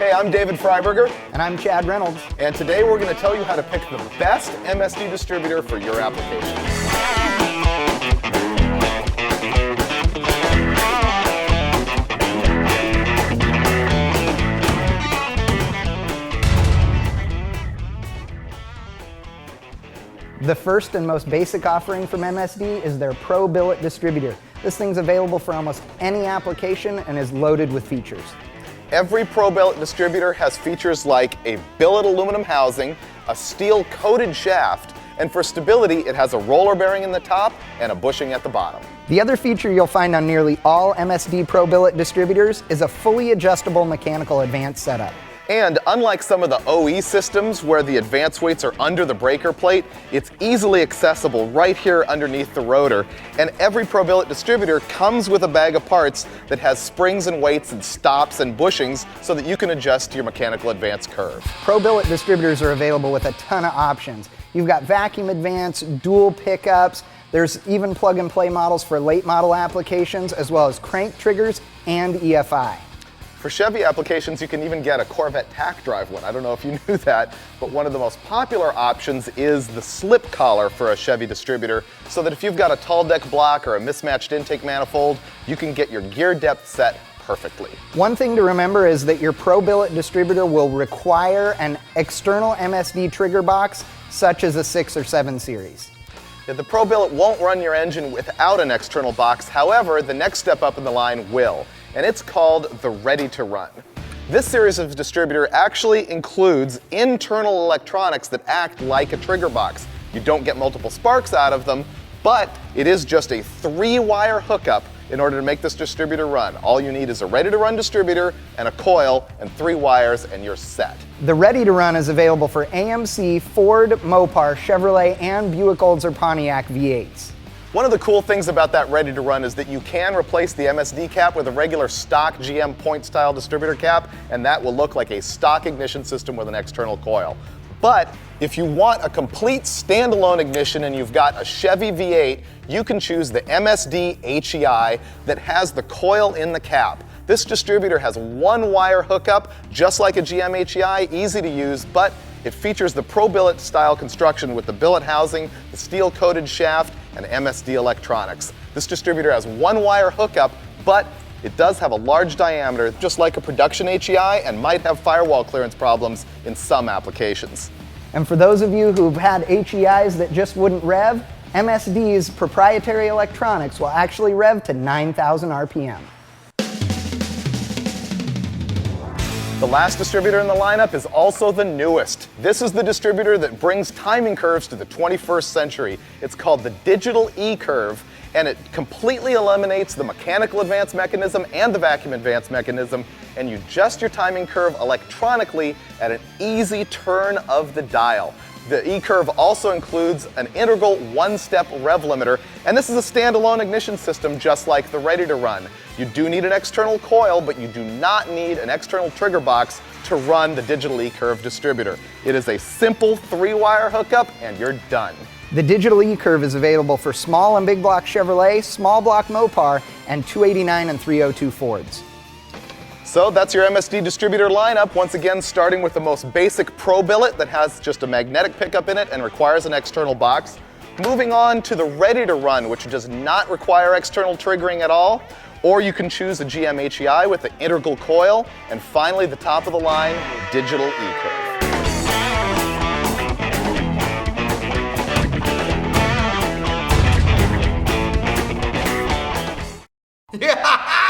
Hey, I'm David Freiberger. And I'm Chad Reynolds. And today we're going to tell you how to pick the best MSD distributor for your application. The first and most basic offering from MSD is their Pro-Billet Distributor. This thing's available for almost any application and is loaded with features. Every Pro-Billet distributor has features like a billet aluminum housing, a steel-coated shaft, and for stability, it has a roller bearing in the top and a bushing at the bottom. The other feature you'll find on nearly all MSD Pro-Billet distributors is a fully adjustable mechanical advance setup. And unlike some of the OE systems where the advance weights are under the breaker plate, it's easily accessible right here underneath the rotor. And every Pro-Billet distributor comes with a bag of parts that has springs and weights and stops and bushings so that you can adjust your mechanical advance curve. Pro-Billet distributors are available with a ton of options. You've got vacuum advance, dual pickups, there's even plug-and-play models for late model applications, as well as crank triggers and EFI. For Chevy applications, you can even get a Corvette tack drive one. I don't know if you knew that, but one of the most popular options is the slip collar for a Chevy distributor, so that if you've got a tall deck block or a mismatched intake manifold, you can get your gear depth set perfectly. One thing to remember is that your Pro-Billet distributor will require an external MSD trigger box, such as a 6 or 7 series. The Pro-Billet won't run your engine without an external box. However, the next step up in the line will, and it's called the Ready to Run. This series of distributor actually includes internal electronics that act like a trigger box. You don't get multiple sparks out of them, but it is just a 3-wire hookup in order to make this distributor run. All you need is a ready-to-run distributor and a coil and 3 wires and you're set. The Ready to Run is available for AMC, Ford, Mopar, Chevrolet, and Buick Olds or Pontiac V8s. One of the cool things about that Ready to Run is that you can replace the MSD cap with a regular stock GM point-style distributor cap, and that will look like a stock ignition system with an external coil. But if you want a complete standalone ignition and you've got a Chevy V8, you can choose the MSD HEI that has the coil in the cap. This distributor has 1-wire hookup, just like a GM HEI, easy to use, but it features the Pro-Billet style construction with the billet housing, the steel-coated shaft, and MSD electronics. This distributor has 1-wire hookup, but it does have a large diameter, just like a production HEI, and might have firewall clearance problems in some applications. And for those of you who've had HEIs that just wouldn't rev, MSD's proprietary electronics will actually rev to 9,000 RPM. The last distributor in the lineup is also the newest. This is the distributor that brings timing curves to the 21st century. It's called the Digital E-Curve, and it completely eliminates the mechanical advance mechanism and the vacuum advance mechanism, and you adjust your timing curve electronically at an easy turn of the dial. The E-Curve also includes an integral 1-step rev limiter, and this is a standalone ignition system just like the Ready to Run. You do need an external coil, but you do not need an external trigger box to run the Digital E-Curve distributor. It is a simple 3-wire hookup and you're done. The Digital E-Curve is available for small and big block Chevrolet, small block Mopar, and 289 and 302 Fords. So that's your MSD distributor lineup, once again starting with the most basic Pro-Billet that has just a magnetic pickup in it and requires an external box. Moving on to the Ready to Run, which does not require external triggering at all, or you can choose a GM HEI with the integral coil, and finally the top of the line, Digital E-Curve. Yeah!